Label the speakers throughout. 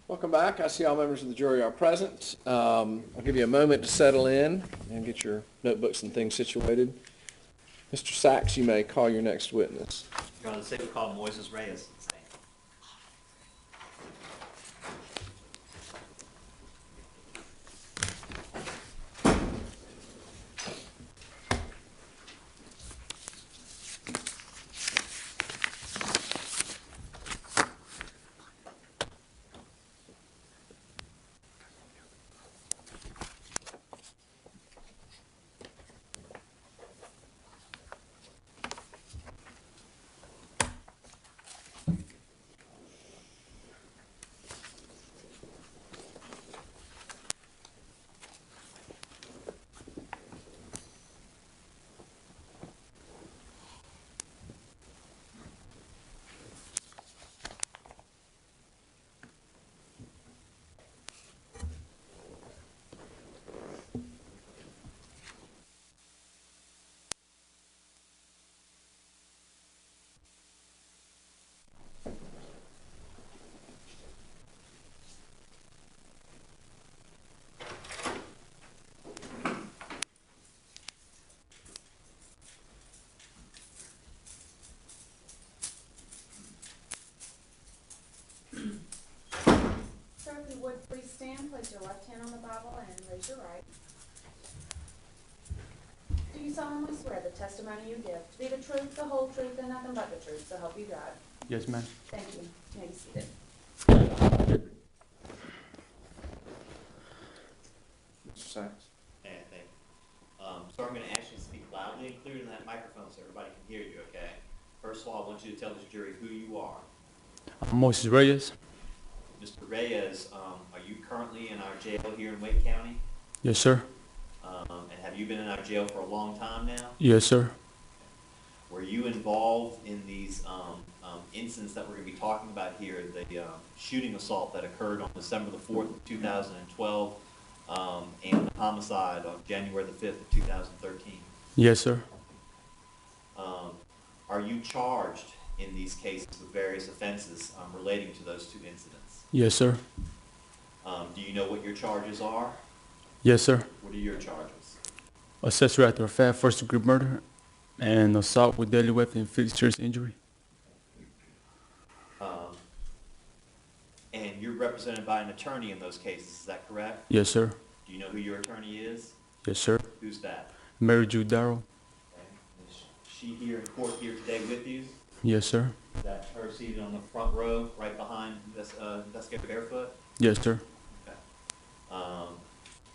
Speaker 1: Welcome back. I see all members of the jury are present. I'll give you a moment to settle in and get your notebooks and things situated. Mr. Sachs, you may call your next witness.
Speaker 2: Your Honor, the state will call Moises Reyes.
Speaker 3: Sir, if you would please stand, place your left hand on the Bible and raise your right. Do you solemnly swear the testimony you give to be the truth, the whole truth, and nothing but the truth, so help you God?
Speaker 4: Yes, ma'am.
Speaker 3: Thank you. You may be seated.
Speaker 1: Mr. Sachs.
Speaker 2: And I think, so I'm going to ask you to speak loudly and clear in that microphone so everybody can hear you, okay? First of all, I want you to tell this jury who you are.
Speaker 4: I'm Moises Reyes.
Speaker 2: Mr. Reyes, are you currently in our jail here in Wake County?
Speaker 4: Yes, sir.
Speaker 2: And have you been in our jail for a long time now?
Speaker 4: Yes, sir.
Speaker 2: Were you involved in these incidents that we're going to be talking about here, the shooting assault that occurred on December the 4th of 2012 and the homicide on January the 5th of 2013?
Speaker 4: Yes, sir.
Speaker 2: Are you charged in these cases with various offenses relating to those two incidents?
Speaker 4: Yes, sir.
Speaker 2: Do you know what your charges are?
Speaker 4: Yes, sir.
Speaker 2: What are your charges?
Speaker 4: Accessory after a fact, first-degree murder, and assault with deadly weapon and inflict serious injury.
Speaker 2: And you're represented by an attorney in those cases, is that correct?
Speaker 4: Yes, sir.
Speaker 2: Do you know who your attorney is?
Speaker 4: Yes, sir.
Speaker 2: Who's that?
Speaker 4: Mary Jude Darrell.
Speaker 2: Okay. Is she here in court here today with you?
Speaker 4: Yes, sir.
Speaker 2: Is that her seated on the front row, right behind this investigator Barefoot?
Speaker 4: Yes, sir.
Speaker 2: Okay.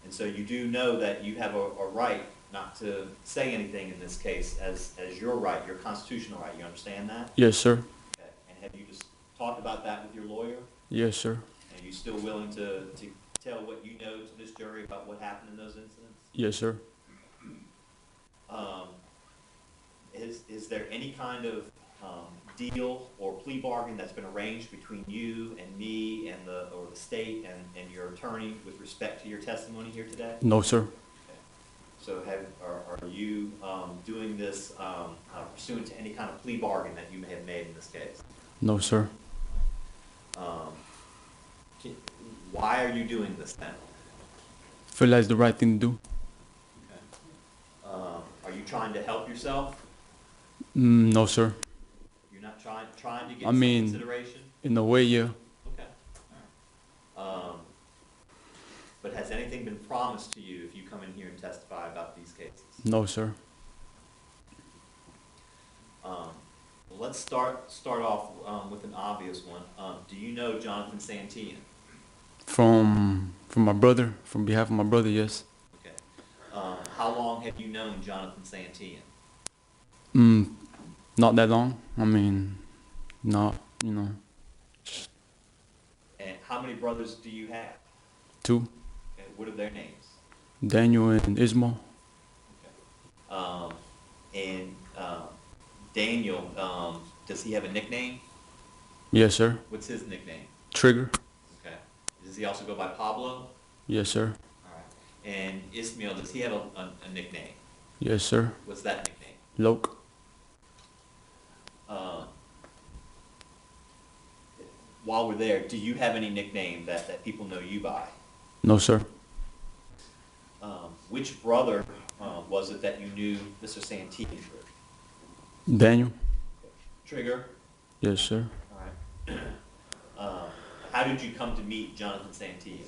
Speaker 2: And so you do know that you have a right not to say anything in this case as your right, your constitutional right. You understand that?
Speaker 4: Yes, sir.
Speaker 2: Okay. And have you just talked about that with your lawyer?
Speaker 4: Yes, sir.
Speaker 2: And are you still willing to tell what you know to this jury about what happened in those incidents?
Speaker 4: Yes, sir.
Speaker 2: Is there any kind of deal or plea bargain that's been arranged between you and me and the state and your attorney with respect to your testimony here today?
Speaker 4: No, sir.
Speaker 2: Okay. So are you doing this pursuant to any kind of plea bargain that you may have made in this case?
Speaker 4: No, sir.
Speaker 2: Why are you doing this then?
Speaker 4: Feel like it's the right thing to do.
Speaker 2: Okay. Are you trying to help yourself?
Speaker 4: No, sir.
Speaker 2: You're not trying to get
Speaker 4: I
Speaker 2: some
Speaker 4: mean,
Speaker 2: consideration?
Speaker 4: in a way, yeah.
Speaker 2: Okay. But has anything been promised to you if you come in here and testify about these cases?
Speaker 4: No, sir.
Speaker 2: Let's start off with an obvious one. Do you know Jonathan Santillan?
Speaker 4: From my brother, from behalf of my brother, yes.
Speaker 2: Okay. How long have you known Jonathan Santillan?
Speaker 4: Not that long. I mean, not, you know.
Speaker 2: And how many brothers do you have?
Speaker 4: 2.
Speaker 2: Okay. What are their names?
Speaker 4: Daniel and Ismael.
Speaker 2: Okay. Daniel, does he have a nickname?
Speaker 4: Yes, sir.
Speaker 2: What's his nickname?
Speaker 4: Trigger.
Speaker 2: Okay. Does he also go by Pablo?
Speaker 4: Yes, sir.
Speaker 2: All right. And Ismael, does he have a nickname?
Speaker 4: Yes, sir.
Speaker 2: What's that nickname?
Speaker 4: Loke.
Speaker 2: while we're there, do you have any nickname that people know you by?
Speaker 4: No, sir.
Speaker 2: Which brother was it that you knew Mr. Santillan through?
Speaker 4: Daniel?
Speaker 2: Trigger?
Speaker 4: Yes, sir.
Speaker 2: All right. How did you come to meet Jonathan Santillan?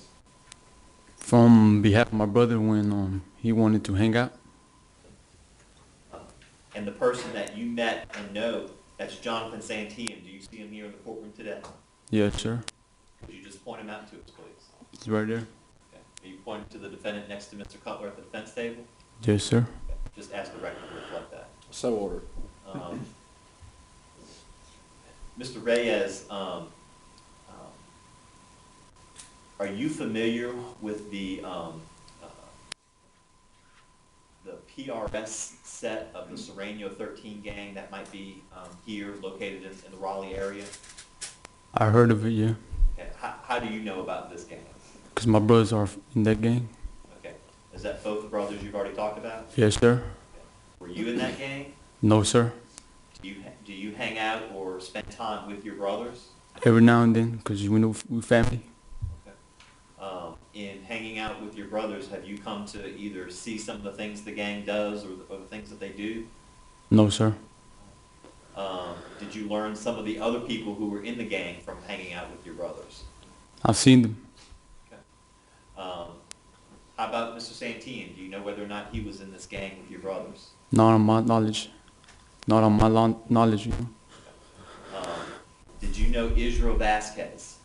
Speaker 4: From behalf of my brother when he wanted to hang out.
Speaker 2: And the person that you met and know, that's Jonathan Santillan. Do you see him here in the courtroom today?
Speaker 4: Yes, sir.
Speaker 2: Could you just point him out to us, please?
Speaker 4: It's right there.
Speaker 2: Okay. Are you pointing to the defendant next to Mr. Cutler at the defense table?
Speaker 4: Yes, sir.
Speaker 2: Okay. Just ask the record to reflect that.
Speaker 1: So ordered.
Speaker 2: Mr. Reyes, are you familiar with the PRS set of the Serrano 13 gang that might be here located in the Raleigh area?
Speaker 4: I heard of it, yeah.
Speaker 2: Okay. How do you know about this gang?
Speaker 4: Because my brothers are in that gang.
Speaker 2: Okay. Is that both the brothers you've already talked about?
Speaker 4: Yes, sir.
Speaker 2: Okay. Were you in that gang?
Speaker 4: No, sir.
Speaker 2: Do you hang out or spend time with your brothers?
Speaker 4: Every now and then, because we know we family.
Speaker 2: Okay. In hanging out with your brothers, have you come to either see some of the things the gang does or the things that they do?
Speaker 4: No, sir.
Speaker 2: Did you learn some of the other people who were in the gang from hanging out with your brothers?
Speaker 4: I've seen them.
Speaker 2: Okay. How about Mr. Santillan? Do you know whether or not he was in this gang with your brothers?
Speaker 4: Not on my knowledge. Not on my knowledge, you know.
Speaker 2: Did you know Israel Vasquez?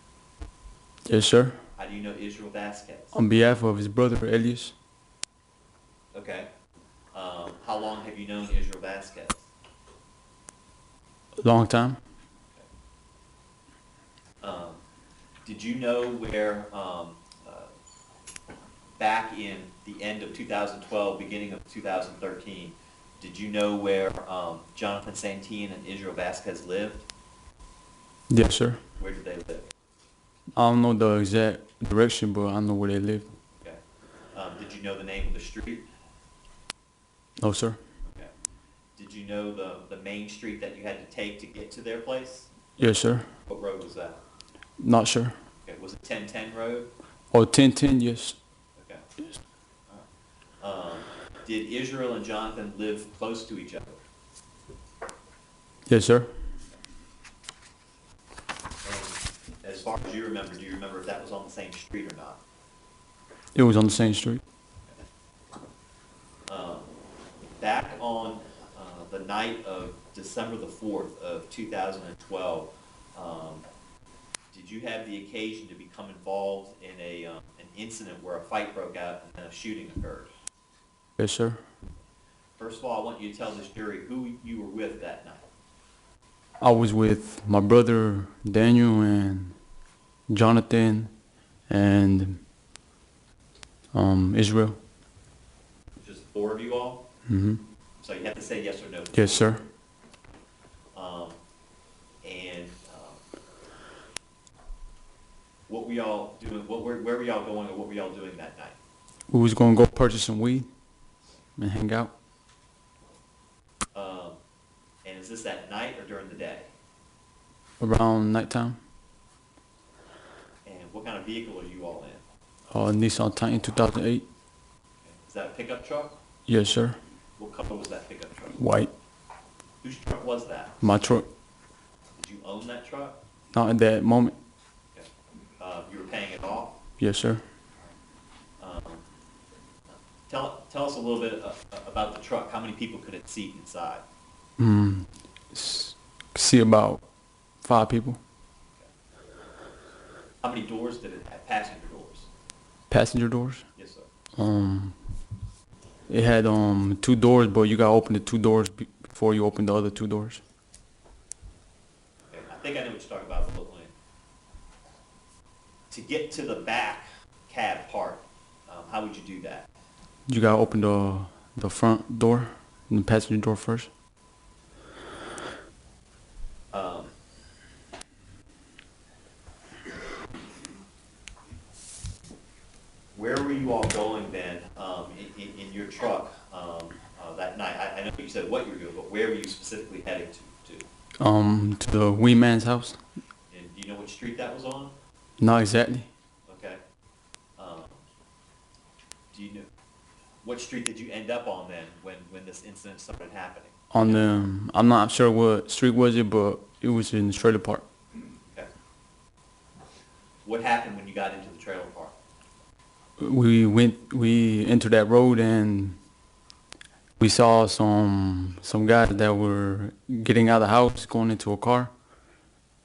Speaker 4: Yes, sir.
Speaker 2: How do you know Israel Vasquez?
Speaker 4: On behalf of his brother, Elias.
Speaker 2: Okay. How long have you known Israel Vasquez?
Speaker 4: A long time.
Speaker 2: Did you know where, back in the end of 2012, beginning of 2013, did you know where Jonathan Santillan and Israel Vasquez lived?
Speaker 4: Yes, sir.
Speaker 2: Where did they live?
Speaker 4: I don't know the exact direction, but I know where they live.
Speaker 2: Okay. Did you know the name of the street?
Speaker 4: No, sir.
Speaker 2: Okay. Did you know the main street that you had to take to get to their place?
Speaker 4: Yes, sir.
Speaker 2: What road was that?
Speaker 4: Not sure.
Speaker 2: Okay. Was it 1010 road?
Speaker 4: Oh, 1010, yes.
Speaker 2: Okay. All right. Did Israel and Jonathan live close to each other?
Speaker 4: Yes, sir.
Speaker 2: And as far as you remember, do you remember if that was on the same street or not?
Speaker 4: It was on the same street.
Speaker 2: Back on the night of December the 4th of 2012, did you have the occasion to become involved in an incident where a fight broke out and then a shooting occurred?
Speaker 4: Yes, sir.
Speaker 2: First of all, I want you to tell this jury who you were with that night.
Speaker 4: I was with my brother Daniel and Jonathan and Israel.
Speaker 2: Just the four of you all?
Speaker 4: Mm-hmm.
Speaker 2: So you have to say yes or no.
Speaker 4: Yes, sir.
Speaker 2: What were y'all doing? Where were y'all going, or what were y'all doing that night?
Speaker 4: We was gonna go purchase some weed and hang out.
Speaker 2: And is this at night or during the day?
Speaker 4: Around nighttime.
Speaker 2: And what kind of vehicle are you all in?
Speaker 4: Nissan Titan 2008.
Speaker 2: Okay. Is that a pickup truck?
Speaker 4: Yes, sir.
Speaker 2: What color was that pickup truck?
Speaker 4: White.
Speaker 2: Whose truck was that?
Speaker 4: My truck.
Speaker 2: Did you own that truck?
Speaker 4: Not at that moment.
Speaker 2: Okay. You were paying it off?
Speaker 4: Yes, sir.
Speaker 2: Tell us a little bit about the truck. How many people could it seat inside?
Speaker 4: See about 5 people.
Speaker 2: How many doors did it have? Passenger doors?
Speaker 4: Passenger doors.
Speaker 2: Yes, sir.
Speaker 4: It had 2 doors, but you gotta open the 2 doors before you open the other 2 doors.
Speaker 2: Okay. I think I know what you're talking about. To get to the back cab part, how would you do that?
Speaker 4: You gotta open the front door and the passenger door first.
Speaker 2: Where were you all going then in your truck that night? I know you said what you were doing, but where were you specifically heading to?
Speaker 4: To the wee man's house.
Speaker 2: And do you know what what street that was on?
Speaker 4: Not exactly.
Speaker 2: Okay. Do you know, what street did you end up on then when this incident started happening?
Speaker 4: On the, I'm not sure what street was it, but it was in the trailer park.
Speaker 2: Okay. What happened when you got into the trailer park?
Speaker 4: We entered that road and we saw some guys that were getting out of the house, going into a car,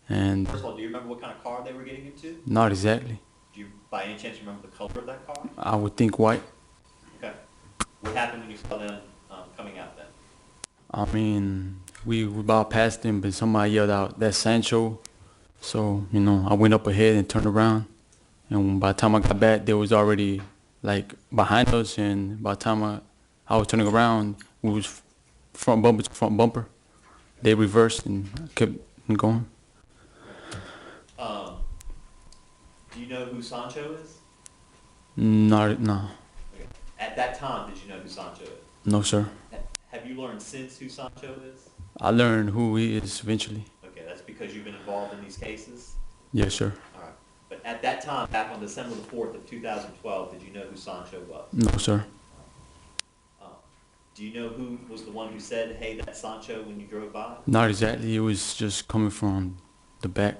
Speaker 4: and
Speaker 2: First of all, do you remember what kind of car they were getting into?
Speaker 4: not exactly.
Speaker 2: Do you, by any chance, remember the color of that car?
Speaker 4: I would think white.
Speaker 2: Okay. What happened when you saw them coming out then?
Speaker 4: I mean, we about passed them, but somebody yelled out, "That's Sancho." So, you know, I went up ahead and turned around. And by the time I got back, they was already, like, behind us. And by the time I was turning around, we was front bumper to front bumper. They reversed and kept going.
Speaker 2: Do you know who Sancho is?
Speaker 4: No,
Speaker 2: Okay. At that time, did you know who Sancho is?
Speaker 4: no, sir.
Speaker 2: Have you learned since who Sancho is?
Speaker 4: I learned who he is eventually.
Speaker 2: Okay, that's because you've been involved in these cases?
Speaker 4: Yes, sir.
Speaker 2: All right. But at that time, back on December the 4th of 2012, did you know who Sancho was?
Speaker 4: No, sir.
Speaker 2: Do you know who was the one who said, "Hey, that's Sancho," when you drove by?
Speaker 4: Not exactly. It was just coming from the back.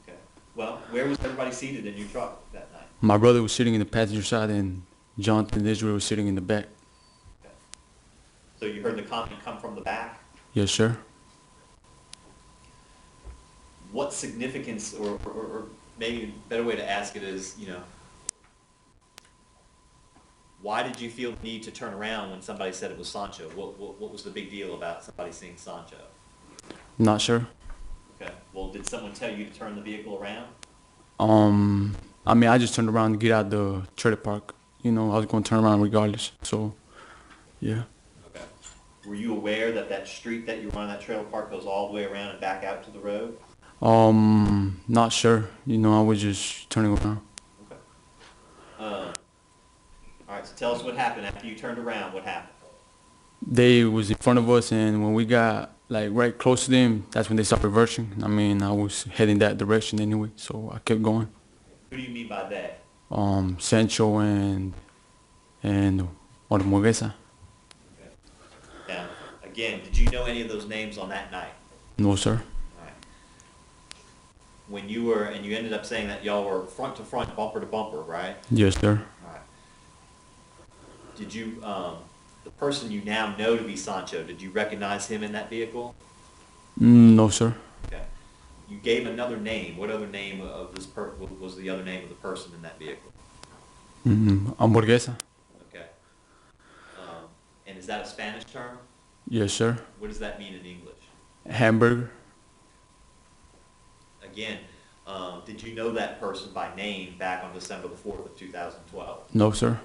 Speaker 2: Okay. Well, where was everybody seated in your truck that night?
Speaker 4: My brother was sitting in the passenger side and Jonathan Israel was sitting in the back.
Speaker 2: Okay. So you heard the comment come from the back?
Speaker 4: Yes, sir.
Speaker 2: What significance, or maybe a better way to ask it is, you know, why did you feel the need to turn around when somebody said it was Sancho? What was the big deal about somebody seeing Sancho?
Speaker 4: Not sure.
Speaker 2: Okay. Well, did someone tell you to turn the vehicle around?
Speaker 4: I mean, I just turned around to get out the trailer park. You know, I was going to turn around regardless. So, yeah.
Speaker 2: Okay. Were you aware that that street that you were on, that trailer park, goes all the way around and back out to the road?
Speaker 4: Not sure. You know, I was just turning around.
Speaker 2: Okay. All right, so tell us what happened after you turned around. What happened?
Speaker 4: They was in front of us, and when we got like right close to them, that's when they started reversing. I mean, I was heading that direction anyway, so I kept going.
Speaker 2: Who do you mean by that?
Speaker 4: Sancho and Hamburguesa.
Speaker 2: Okay. Now, again, did you know any of those names on that night?
Speaker 4: No, sir.
Speaker 2: All right. When you were, and you ended up saying that y'all were front to front, bumper to bumper, right?
Speaker 4: Yes, sir.
Speaker 2: All right. Did you, the person you now know to be Sancho, did you recognize him in that vehicle?
Speaker 4: No, sir.
Speaker 2: Okay. You gave another name. What other name of this what was the other name of the person in that vehicle?
Speaker 4: Hamburguesa.
Speaker 2: Okay. And is that a Spanish term?
Speaker 4: Yes, sir.
Speaker 2: What does that mean in English?
Speaker 4: Hamburger.
Speaker 2: Again, did you know that person by name back on December the 4th of 2012?
Speaker 4: No, sir.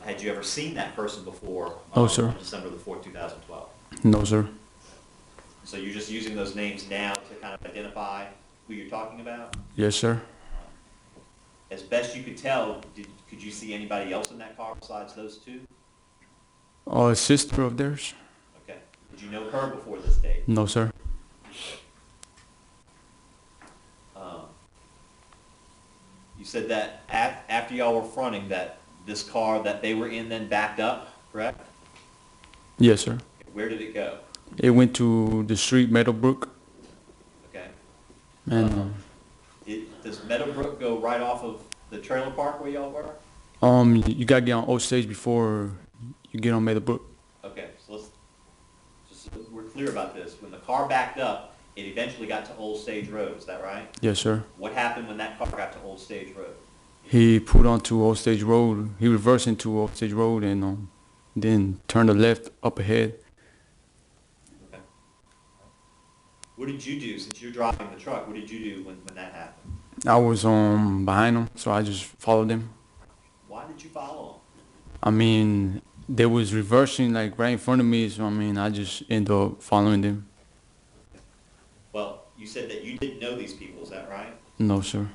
Speaker 2: Had you ever seen that person before
Speaker 4: No, sir.
Speaker 2: on December the 4th, 2012?
Speaker 4: No, sir.
Speaker 2: So you're just using those names now to kind of identify who you're talking about?
Speaker 4: Yes, sir.
Speaker 2: As best you could tell, could you see anybody else in that car besides those two?
Speaker 4: A sister of theirs?
Speaker 2: Okay. Did you know her before this date?
Speaker 4: No, sir.
Speaker 2: You said that after y'all were fronting, that this car that they were in then backed up, correct?
Speaker 4: Yes, sir.
Speaker 2: Where did it go?
Speaker 4: It went to the street Meadowbrook,
Speaker 2: Okay.
Speaker 4: and
Speaker 2: Does Meadowbrook go right off of the trailer park where y'all were?
Speaker 4: you gotta get on Old Stage before you get on Meadowbrook.
Speaker 2: Okay, so let's just so we're clear about this. When the car backed up, it eventually got to Old Stage Road. Is that right?
Speaker 4: Yes, sir.
Speaker 2: What happened when that car got to Old Stage Road?
Speaker 4: He pulled onto Old Stage Road. He reversed into Old Stage Road and then turned the left up ahead.
Speaker 2: Okay. What did you do since you're driving the truck? What did you do when that happened?
Speaker 4: I was behind him, so I just followed him.
Speaker 2: Why did you follow him?
Speaker 4: I mean, they was reversing like right in front of me, so I mean, I just ended up following them.
Speaker 2: Well, you said that you didn't know these people. Is that right?
Speaker 4: No, sir.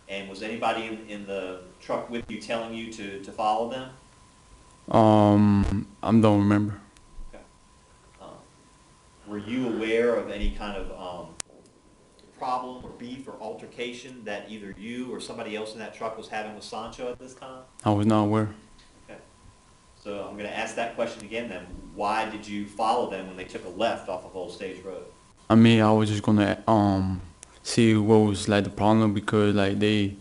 Speaker 2: And was anybody in the truck with you telling you to follow them?
Speaker 4: I don't remember.
Speaker 2: Okay. Were you aware of any kind of problem or beef or altercation that either you or somebody else in that truck was having with Sancho at this time?
Speaker 4: I was not aware.
Speaker 2: Okay. So I'm gonna ask that question again then. Why did you follow them when they took a left off of Old Stage Road?
Speaker 4: I mean, I was just gonna see what was like the problem because like they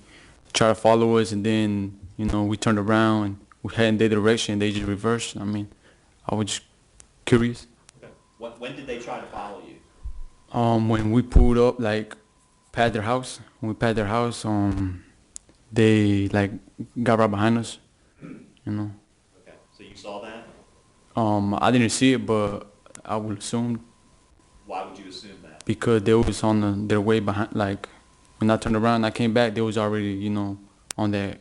Speaker 4: try to follow us and then we turned around and we head in their direction. They just reversed. I mean, I was just curious.
Speaker 2: Okay. When did they try to follow you?
Speaker 4: When we pulled up like past their house, they like got right behind us.
Speaker 2: Okay. So you saw that?
Speaker 4: I didn't see it, but I would assume
Speaker 2: Why would you assume that?
Speaker 4: because they was on their way behind. Like when I turned around, and I came back. They was already, on their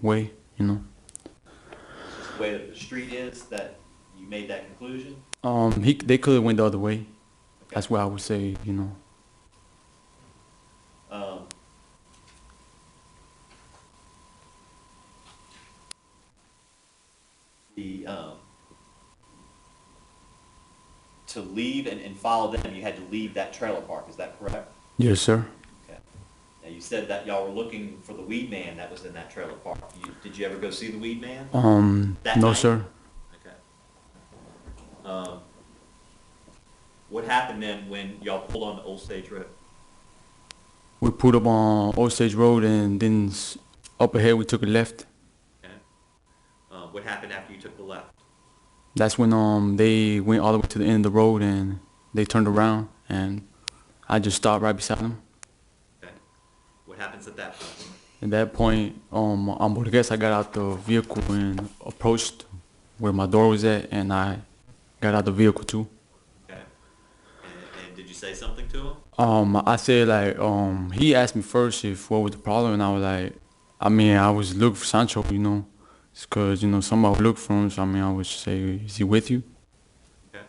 Speaker 4: way.
Speaker 2: Is this the way that the street is that you made that conclusion?
Speaker 4: They could have went the other way.
Speaker 2: Okay.
Speaker 4: That's what I would say.
Speaker 2: To leave and follow them, you had to leave that trailer park. Is that correct?
Speaker 4: Yes, sir.
Speaker 2: Okay. Now you said that y'all were looking for the weed man that was in that trailer park. Did you ever go see the weed man? That
Speaker 4: No,
Speaker 2: night?
Speaker 4: sir.
Speaker 2: Okay. What happened then when y'all pulled on the Old Stage Road?
Speaker 4: We pulled up on Old Stage Road and then up ahead we took a left.
Speaker 2: Okay. What happened after you took the left?
Speaker 4: That's when they went all the way to the end of the road and they turned around and I just stopped right beside them.
Speaker 2: Okay. What happens at that point?
Speaker 4: At that point, I guess I got out the vehicle and approached where my door was at and I got out the vehicle too.
Speaker 2: Okay. And did you say something to him?
Speaker 4: I said like, he asked me first what was the problem and I was like, I was looking for Sancho, It's cause, somebody would look for him, so I would say, is he with you?
Speaker 2: Okay.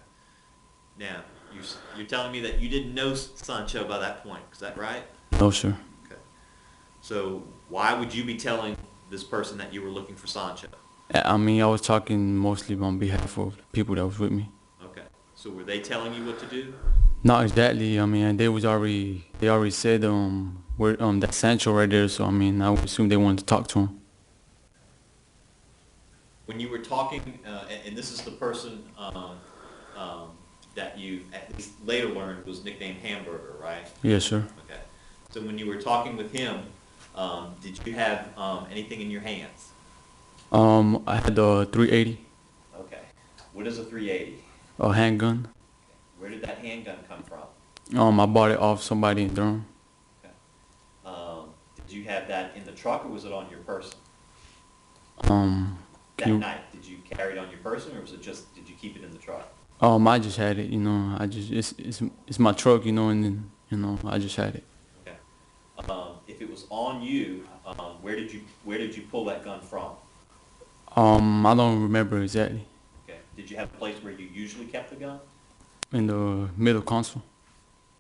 Speaker 2: Now, you're telling me that you didn't know Sancho by that point. Is that right?
Speaker 4: No, sir.
Speaker 2: Okay. So why would you be telling this person that you were looking for Sancho?
Speaker 4: I was talking mostly on behalf of the people that was with me.
Speaker 2: Okay. So were they telling you what to do?
Speaker 4: Not exactly. They already said that Sancho right there. So I would assume they wanted to talk to him.
Speaker 2: When you were talking, and this is the person that you at least later learned was nicknamed Hamburger, right?
Speaker 4: Yes, sir.
Speaker 2: Okay. So when you were talking with him, did you have anything in your hands?
Speaker 4: I had the 380,
Speaker 2: Okay. What is a 380?
Speaker 4: a handgun.
Speaker 2: Where did that handgun come from?
Speaker 4: I bought it off somebody in Durham.
Speaker 2: Okay. Did you have that in the truck or was it on your person? That night, did you carry it on your person or was it just, did you keep it in the truck?
Speaker 4: I just had it, it's my truck, and then, I just had it.
Speaker 2: Okay. If it was on you, where did you pull that gun from?
Speaker 4: I don't remember exactly.
Speaker 2: Okay. Did you have a place where you usually kept the gun?
Speaker 4: In the middle console.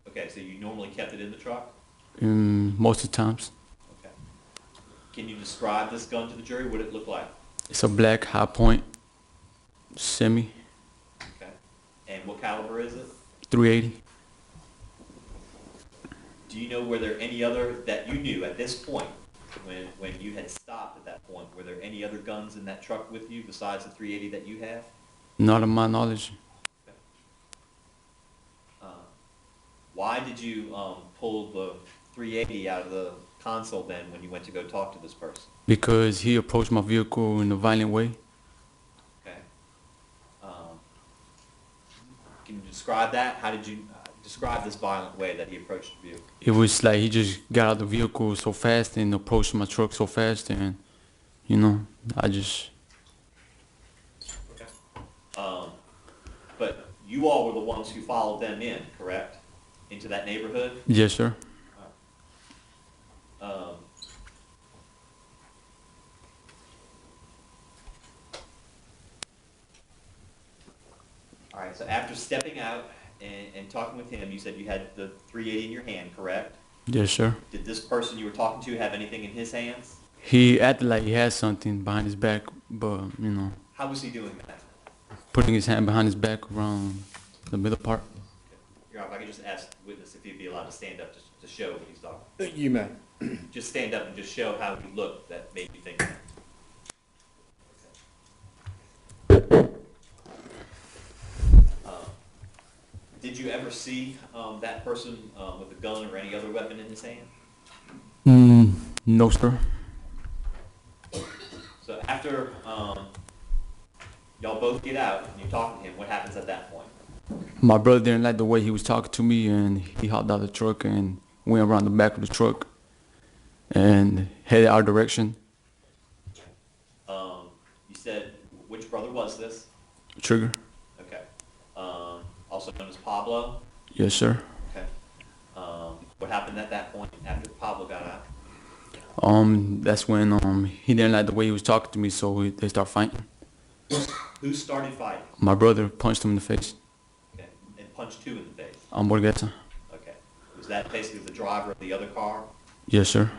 Speaker 2: Okay, so you normally kept it in the truck?
Speaker 4: Most of the times.
Speaker 2: Okay. Can you describe this gun to the jury? What it looked like?
Speaker 4: It's a black high point semi.
Speaker 2: Okay. And what caliber is it?
Speaker 4: 380.
Speaker 2: Do you know, were there any other that you knew at this point, when you had stopped at that point, were there any other guns in that truck with you besides the 380 that you have?
Speaker 4: Not of my knowledge.
Speaker 2: Okay. Why did you pull the 380 out of the console then when you went to go talk to this person?
Speaker 4: Because he approached my vehicle in a violent way.
Speaker 2: Okay. Can you describe that? How did you describe this violent way that he approached the vehicle?
Speaker 4: It was like he just got out of the vehicle so fast and approached my truck so fast and, I just...
Speaker 2: Okay. But you all were the ones who followed them in, correct? Into that neighborhood?
Speaker 4: Yes, sir.
Speaker 2: All right, so after stepping out and talking with him, you said you had the 380 in your hand, correct?
Speaker 4: Yes, sir.
Speaker 2: Did this person you were talking to have anything in his hands?
Speaker 4: He acted like he had something behind his back, but,
Speaker 2: How was he doing that?
Speaker 4: putting his hand behind his back around the middle part.
Speaker 2: Your Honor, if I could just ask the witness if if he'd be allowed to stand up to show what he's talking.
Speaker 1: You may.
Speaker 2: Just stand up and just show how he looked that made you think that. Did you ever see that person with a gun or any other weapon in his hand?
Speaker 4: No, sir.
Speaker 2: So after y'all both get out and you talk to him, what happens at that point?
Speaker 4: My brother didn't like the way he was talking to me, and he hopped out of the truck and went around the back of the truck and headed our direction.
Speaker 2: You said, which brother was this?
Speaker 4: Trigger?
Speaker 2: Okay. Also known as Pablo?
Speaker 4: Yes, sir.
Speaker 2: Okay. What happened at that point after Pablo got out?
Speaker 4: That's when he didn't like the way he was talking to me, so they start fighting.
Speaker 2: Who started fighting?
Speaker 4: My brother punched him in the face.
Speaker 2: Okay. And punched who in the face?
Speaker 4: Hamburguesa.
Speaker 2: Okay. Was that basically the driver of the other car?
Speaker 4: Yes, sir.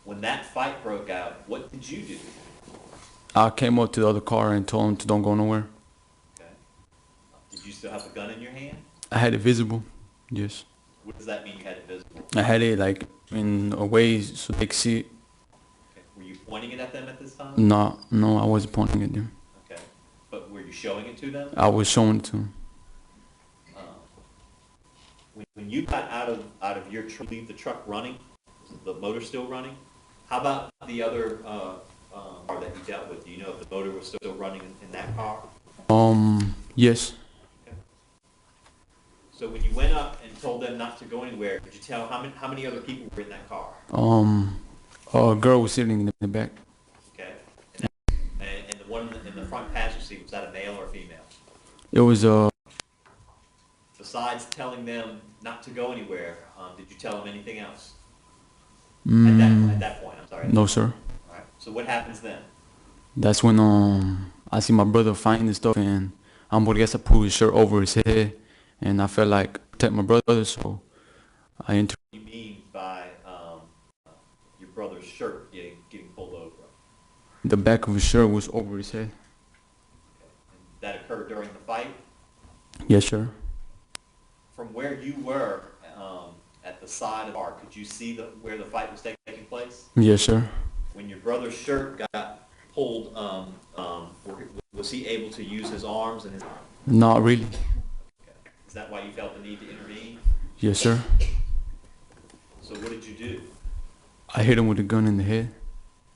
Speaker 2: When that fight broke out, what did you do?
Speaker 4: I came up to the other car and told him to don't go nowhere.
Speaker 2: Okay. Did you still have a gun in your hand?
Speaker 4: I had it visible. Yes.
Speaker 2: What does that mean you had it visible?
Speaker 4: I had it like in a way so they could see it.
Speaker 2: Okay. Were you pointing it at them at this time?
Speaker 4: No, I wasn't pointing at them.
Speaker 2: Okay. But were you showing it to them?
Speaker 4: I was showing it to him.
Speaker 2: When you got out of your truck, leave the truck running, was the motor still running? How about the other car that you dealt with? Do you know if the motor was still running in that car?
Speaker 4: Yes.
Speaker 2: Okay. So when you went up and told them not to go anywhere, did you tell how many other people were in that car?
Speaker 4: A girl was sitting in the back.
Speaker 2: Okay. And the one in the front passenger seat, was that a male or a female?
Speaker 4: It was
Speaker 2: Besides telling them not to go anywhere, did you tell them anything else? At that point, I'm sorry.
Speaker 4: No, sir.
Speaker 2: All right. So what happens then?
Speaker 4: That's when I see my brother fighting and stuff, and Hamburguesa pulled his shirt over his head, and I felt like protect my brother, so I entered.
Speaker 2: What do you mean by your brother's shirt getting pulled over?
Speaker 4: The back of his shirt was over his head.
Speaker 2: Okay. And that occurred during the fight?
Speaker 4: Yes, sir.
Speaker 2: From where you were at the side of the car, could you see where the fight was taking place?
Speaker 4: Yes, sir.
Speaker 2: When your brother's shirt got pulled, was he able to use his arms and his...
Speaker 4: Not really.
Speaker 2: Okay. Is that why you felt the need to intervene?
Speaker 4: Yes, sir.
Speaker 2: So what did you do?
Speaker 4: I hit him with a gun in the head.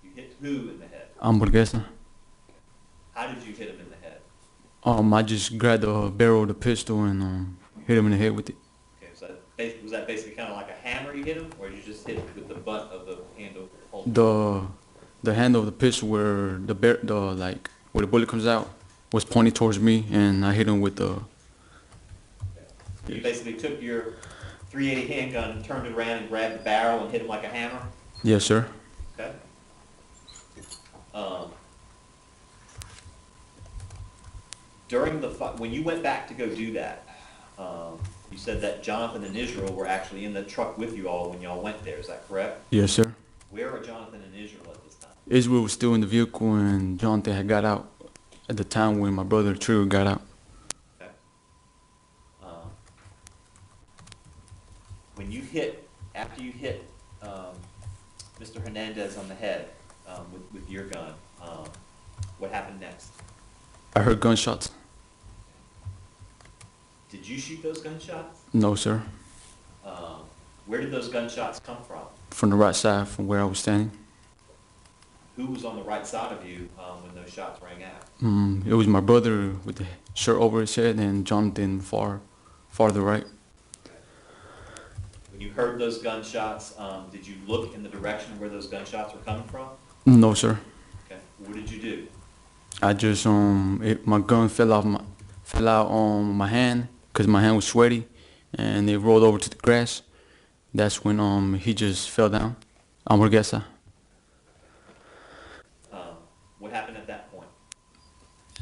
Speaker 2: You hit who in the head?
Speaker 4: Hamburguesa.
Speaker 2: How did you hit him in the head?
Speaker 4: I just grabbed the barrel of the pistol and hit him in the head with it.
Speaker 2: Okay, was that basically kind of like a hammer you hit him, or did you just hit him with the butt of the handle?
Speaker 4: The handle of the pistol where like where the bullet comes out was pointed towards me, and I hit him with the.
Speaker 2: Okay. So you basically took your .380 handgun and turned it around and grabbed the barrel and hit him like a hammer?
Speaker 4: Yes, sir.
Speaker 2: Okay. During the fight, when you went back to go do that, you said that Jonathan and Israel were actually in the truck with you all when y'all went there. Is that correct?
Speaker 4: Yes, sir.
Speaker 2: Where are Jonathan and Israel at this time?
Speaker 4: Israel was still in the vehicle, and Jonathan had got out at the time when my brother Trigger got out.
Speaker 2: Okay. After you hit Mr. Hernandez on the head with your gun, what happened next?
Speaker 4: I heard gunshots.
Speaker 2: Did you shoot those gunshots?
Speaker 4: No, sir.
Speaker 2: Where did those gunshots come from?
Speaker 4: From the right side, from where I was standing.
Speaker 2: Who was on the right side of you when those shots rang out?
Speaker 4: It was my brother with the shirt over his head, and Jonathan farther right.
Speaker 2: Okay. When you heard those gunshots, did you look in the direction where those gunshots were coming from?
Speaker 4: No, sir.
Speaker 2: Okay. What did you do?
Speaker 4: I just my gun fell out on my hand because my hand was sweaty, and it rolled over to the grass. That's when he just fell down. Hamburguesa.
Speaker 2: What happened at that point?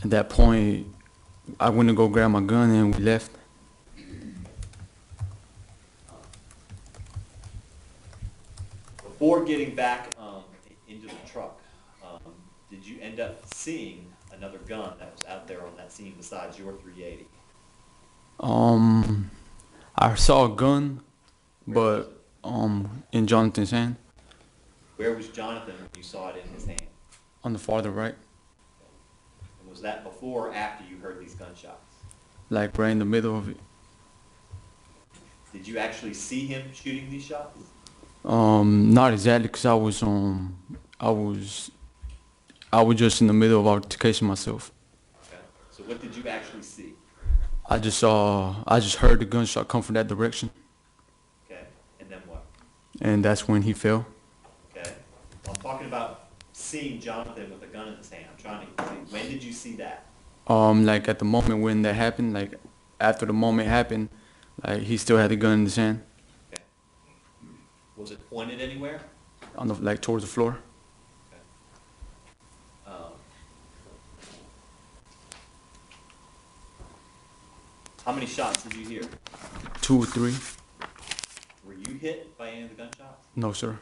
Speaker 4: At that point, I went to go grab my gun and we left.
Speaker 2: Before getting back into the truck, did you end up seeing another gun that was out there on that scene besides your .380?
Speaker 4: I saw a gun,
Speaker 2: Where was
Speaker 4: but
Speaker 2: it?
Speaker 4: in Jonathan's hand,
Speaker 2: Where was Jonathan when you saw it in his hand?
Speaker 4: on the farther right,
Speaker 2: And was that before or after you heard these gunshots?
Speaker 4: like right in the middle of it.
Speaker 2: Did you actually see him shooting these shots?
Speaker 4: Not exactly, cause I was just in the middle of altercation myself.
Speaker 2: Okay. So what did you actually see?
Speaker 4: I just heard the gunshot come from that direction,
Speaker 2: Okay. And then what?
Speaker 4: and that's when he fell.
Speaker 2: Okay. Well, I'm talking about seeing Jonathan with a gun in his hand. I'm trying to see, when did you see that?
Speaker 4: Like at the moment when that happened, like after the moment happened, like he still had the gun in his hand,
Speaker 2: Okay. Was it pointed anywhere?
Speaker 4: on the like towards the floor.
Speaker 2: Okay. Um, how many shots did you hear?
Speaker 4: 2 or 3.
Speaker 2: Were you hit by any of the gunshots?
Speaker 4: No, sir.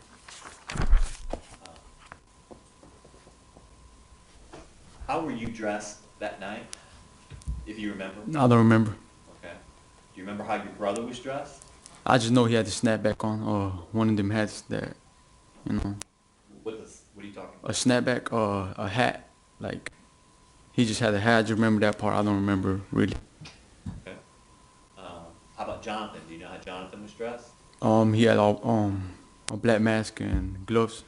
Speaker 2: How were you dressed that night, if you remember?
Speaker 4: I don't remember.
Speaker 2: Okay. Do you remember how your brother was dressed?
Speaker 4: I just know he had the snapback on, or one of them hats that, you know,
Speaker 2: What are you talking
Speaker 4: a
Speaker 2: about?
Speaker 4: snapback or a hat. Like he just had a hat. I just remember that part. I don't remember really.
Speaker 2: Okay. How about Jonathan? Do you know how Jonathan was dressed?
Speaker 4: He had a black mask and gloves.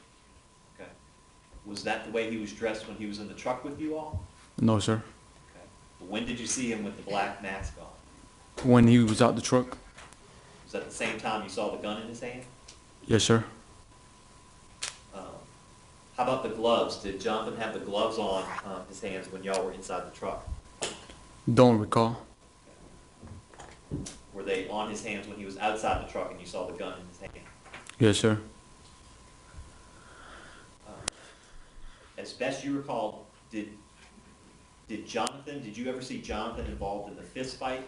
Speaker 2: Okay. Was that the way he was dressed when he was in the truck with you all?
Speaker 4: No, sir.
Speaker 2: Okay. When did you see him with the black mask on?
Speaker 4: When he was out the truck.
Speaker 2: Was that the same time you saw the gun in his hand?
Speaker 4: Yes, sir.
Speaker 2: How about the gloves? Did Jonathan have the gloves on his hands when y'all were inside the truck?
Speaker 4: Don't recall.
Speaker 2: Were they on his hands when he was outside the truck and you saw the gun in his hand?
Speaker 4: Yes, sir.
Speaker 2: As best you recall, did you ever see Jonathan involved in the fist fight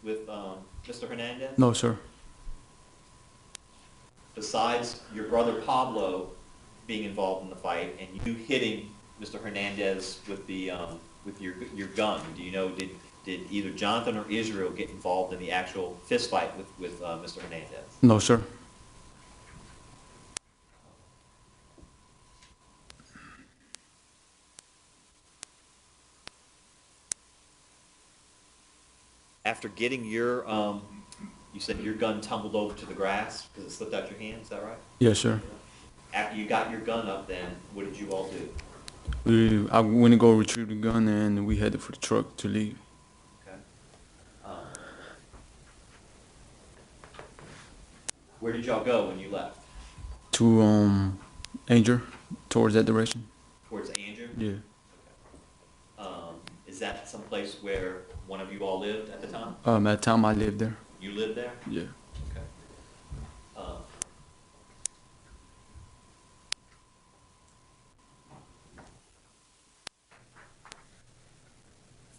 Speaker 2: with Mr. Hernandez?
Speaker 4: No, sir.
Speaker 2: Besides your brother Pablo being involved in the fight and you hitting Mr. Hernandez with the with your gun, do you know did either Jonathan or Israel get involved in the actual fist fight with Mr. Hernandez?
Speaker 4: No, sir.
Speaker 2: After getting your, you said your gun tumbled over to the grass because it slipped out your hand, is that right?
Speaker 4: Yes, sir.
Speaker 2: After you got your gun up then, what did you all do?
Speaker 4: I went to go retrieve the gun and we headed for the truck to leave.
Speaker 2: Okay. Where did y'all go when you left?
Speaker 4: To Anger, towards that direction.
Speaker 2: Towards Anger?
Speaker 4: Yeah.
Speaker 2: Is that someplace where one of you all lived at the time?
Speaker 4: At the time I lived there.
Speaker 2: You lived there?
Speaker 4: Yeah.
Speaker 2: Okay.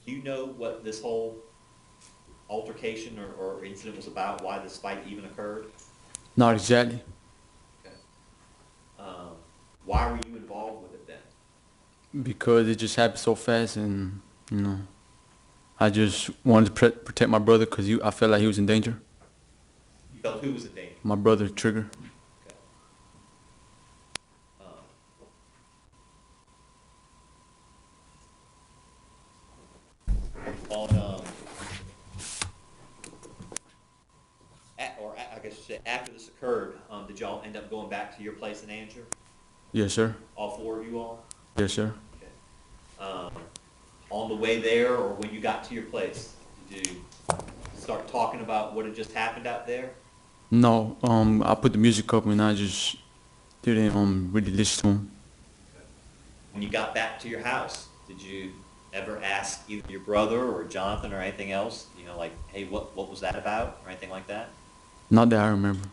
Speaker 2: Do you know what this whole altercation or incident was about, why this fight even occurred?
Speaker 4: Not exactly.
Speaker 2: Okay. Why were you involved with it then?
Speaker 4: Because it just happened so fast, and you know, I just wanted to protect my brother because I felt like he was in danger.
Speaker 2: You felt who was in danger?
Speaker 4: My brother, Trigger.
Speaker 2: Okay. I guess you say after this occurred, did y'all end up going back to your place in Anger?
Speaker 4: Yes, sir.
Speaker 2: All four of you all?
Speaker 4: Yes, sir.
Speaker 2: Okay. On the way there, or when you got to your place, did you start talking about what had just happened out there?
Speaker 4: No, I put the music up and I just didn't really listen to him.
Speaker 2: When you got back to your house, did you ever ask either your brother or Jonathan or anything else, you know, like, hey, what was that about, or anything like that?
Speaker 4: Not that I remember.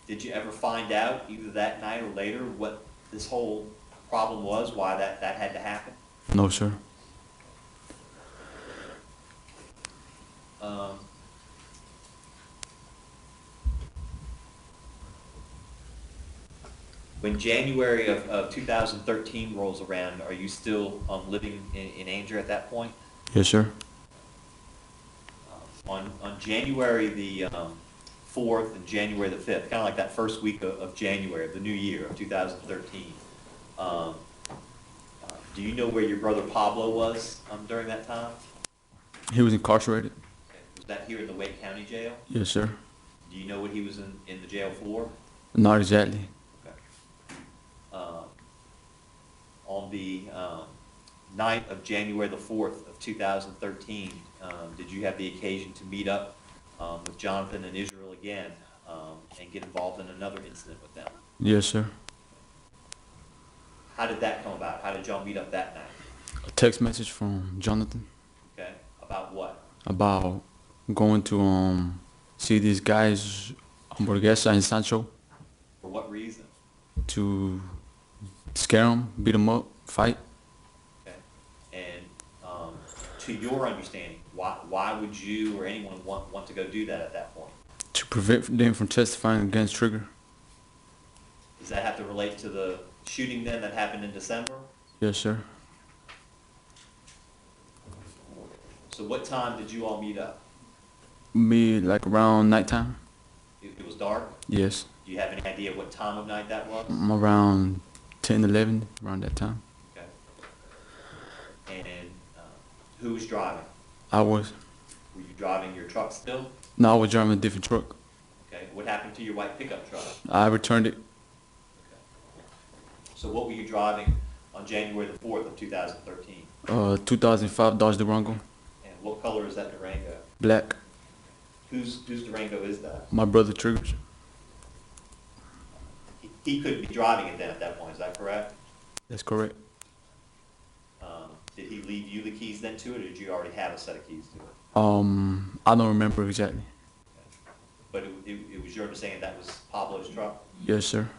Speaker 2: Did you ever find out, either that night or later, what this whole problem was, why that had to happen?
Speaker 4: No, sir.
Speaker 2: When January of 2013 rolls around, are you still living in Anger at that point?
Speaker 4: Yes, sir.
Speaker 2: On January the 4th and January the 5th, kind of like that first week of January of the new year of 2013, do you know where your brother Pablo was during that time?
Speaker 4: He was incarcerated.
Speaker 2: Okay. Was that here in the Wake County Jail?
Speaker 4: Yes, sir.
Speaker 2: Do you know what he was in the jail for?
Speaker 4: Not exactly.
Speaker 2: Okay. On the night of January the 4th of 2013, did you have the occasion to meet up with Jonathan and Israel again and get involved in another incident with them?
Speaker 4: Yes, sir.
Speaker 2: How did that come about? How did y'all meet up that night?
Speaker 4: A text message from Jonathan
Speaker 2: Okay. About what?
Speaker 4: about going to see these guys, hamburguesa in Sancho,
Speaker 2: For what reason?
Speaker 4: to scare them, beat them up, fight.
Speaker 2: Okay. And to your understanding, why would you or anyone want to go do that at that point?
Speaker 4: To prevent them from testifying against Trigger.
Speaker 2: Does that have to relate to the shooting then that happened in December?
Speaker 4: Yes, sir.
Speaker 2: So what time did you all meet up?
Speaker 4: Me, like around nighttime.
Speaker 2: It was dark?
Speaker 4: Yes.
Speaker 2: Do you have any idea what time of night that was?
Speaker 4: Around 10, 11, around that time.
Speaker 2: Okay. And who was driving?
Speaker 4: I was.
Speaker 2: Were you driving your truck still?
Speaker 4: No, I was driving a different truck.
Speaker 2: Okay. What happened to your white pickup truck?
Speaker 4: I returned it.
Speaker 2: Okay. So what were you driving on January the 4th of 2013?
Speaker 4: 2005 Dodge Durango,
Speaker 2: And what color is that Durango?
Speaker 4: black.
Speaker 2: Whose Durango is that?
Speaker 4: My brother Trigger's.
Speaker 2: He couldn't be driving it then at that point, is that correct?
Speaker 4: That's correct.
Speaker 2: Did he leave you the keys then to it, or did you already have a set of keys to it?
Speaker 4: I don't remember exactly.
Speaker 2: But it was your understanding that was Pablo's truck?
Speaker 4: Yes, sir.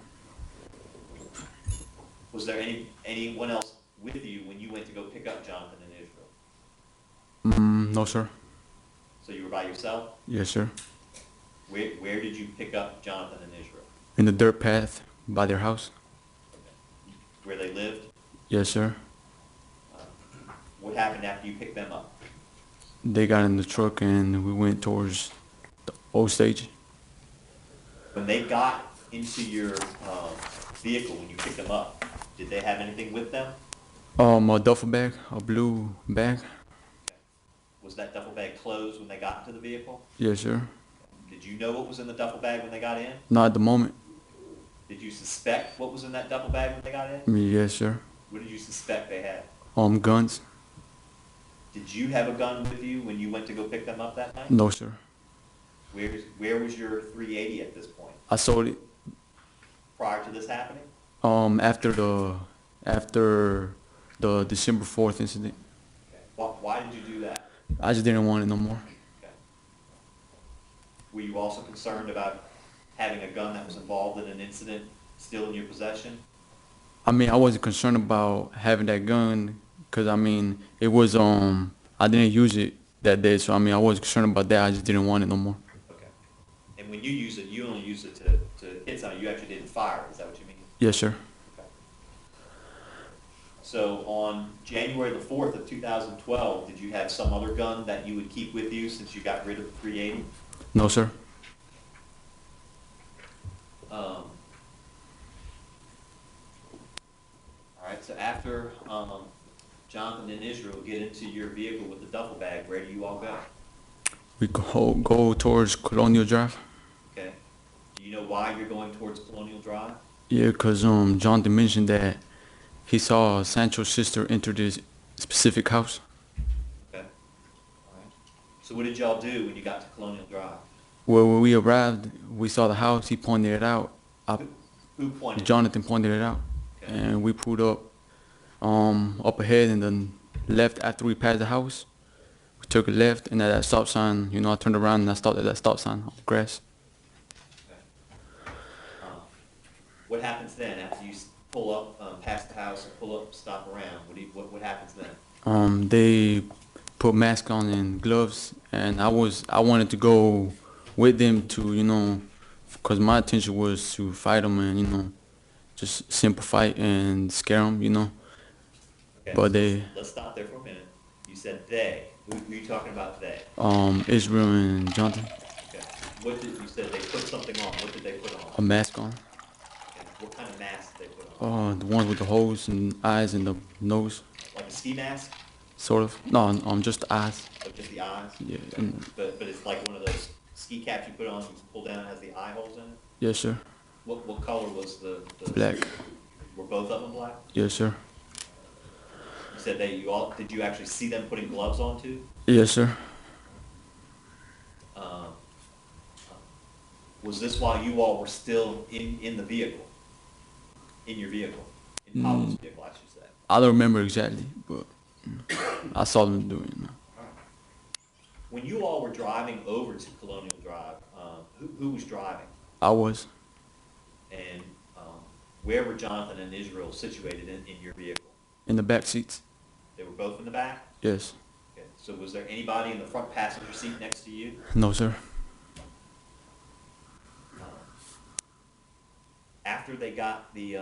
Speaker 2: Was there anyone else with you when you went to go pick up Jonathan and Israel?
Speaker 4: No, sir.
Speaker 2: So you were by yourself?
Speaker 4: Yes, sir.
Speaker 2: Where did you pick up Jonathan and Israel?
Speaker 4: In the dirt path by their house.
Speaker 2: Where they lived?
Speaker 4: Yes, sir.
Speaker 2: What happened after you picked them up?
Speaker 4: They got in the truck and we went towards the old stage.
Speaker 2: When they got into your vehicle, when you picked them up, did they have anything with them?
Speaker 4: A duffel bag, a blue bag.
Speaker 2: Was that duffel bag closed when they got into the vehicle?
Speaker 4: Yes, sir.
Speaker 2: Did you know what was in the duffel bag when they got in?
Speaker 4: Not at the moment.
Speaker 2: Did you suspect what was in that duffel bag when they got in?
Speaker 4: Yes, sir.
Speaker 2: What did you suspect they had?
Speaker 4: Guns.
Speaker 2: Did you have a gun with you when you went to go pick them up that night?
Speaker 4: No, sir.
Speaker 2: Where was your 380 at this point?
Speaker 4: I sold it.
Speaker 2: Prior to this happening?
Speaker 4: After the December 4th incident.
Speaker 2: Okay. Why did you do that?
Speaker 4: I just didn't want it no more.
Speaker 2: Okay. Were you also concerned about having a gun that was involved in an incident still in your possession?
Speaker 4: I mean, I wasn't concerned about having that gun because, I mean, it was, I didn't use it that day. So, I mean, I wasn't concerned about that. I just didn't want it no more.
Speaker 2: Okay. And when you use it, you only use it to hit something. You actually didn't fire. Is that what you mean?
Speaker 4: Yes, sir.
Speaker 2: Okay. So on January the 4th of 2012, did you have some other gun that you would keep with you since you got rid of the 380?
Speaker 4: No, sir.
Speaker 2: All right, so after Jonathan and Israel get into your vehicle with the duffel bag, where do you all go?
Speaker 4: We go towards Colonial Drive.
Speaker 2: Okay. Do you know why you're going towards Colonial Drive?
Speaker 4: Yeah, because Jonathan mentioned that he saw Sancho's sister enter this specific house.
Speaker 2: Okay. All right. So what did y'all do when you got to Colonial Drive?
Speaker 4: Well, when we arrived, we saw the house. He pointed it out.
Speaker 2: Who pointed?
Speaker 4: Jonathan pointed it out.
Speaker 2: Okay.
Speaker 4: And we pulled up ahead and then left after we passed the house. We took a left, and at that stop sign, I turned around and I stopped at that stop sign on grass.
Speaker 2: Okay. What happens then after you pull up past the house and pull up, stop around? What happens then?
Speaker 4: They put mask on and gloves, and I wanted to go with them to, because my intention was to fight them and, just simple fight and scare them,
Speaker 2: Okay.
Speaker 4: But they...
Speaker 2: Let's stop there for a minute. You said they. Who are you talking about they?
Speaker 4: Israel and Jonathan.
Speaker 2: Okay. What did, you said they put something on. What did they put on?
Speaker 4: A mask on.
Speaker 2: Okay. What kind of mask did they put on?
Speaker 4: The ones with the holes and eyes and the nose,
Speaker 2: Like a ski mask?
Speaker 4: sort of. No, just the eyes.
Speaker 2: Like just the eyes?
Speaker 4: Yeah.
Speaker 2: Okay. But it's like one of those ski caps you put on, you pull down, it has the eye holes in it?
Speaker 4: Yes, sir.
Speaker 2: What color was the
Speaker 4: Black.
Speaker 2: Were both of them black?
Speaker 4: Yes, sir.
Speaker 2: You said did you actually see them putting gloves on too?
Speaker 4: Yes, sir.
Speaker 2: Was this while you all were still in the vehicle? In your vehicle? In Pablo's vehicle, I should say.
Speaker 4: I don't remember exactly, but I saw them doing it.
Speaker 2: When you all were driving over to Colonial Drive, who was driving?
Speaker 4: I was
Speaker 2: And where were Jonathan and Israel situated in your vehicle?
Speaker 4: in the back seats.
Speaker 2: They were both in the back?
Speaker 4: Yes.
Speaker 2: Okay. So was there anybody in the front passenger seat next to you?
Speaker 4: No, sir.
Speaker 2: After they got the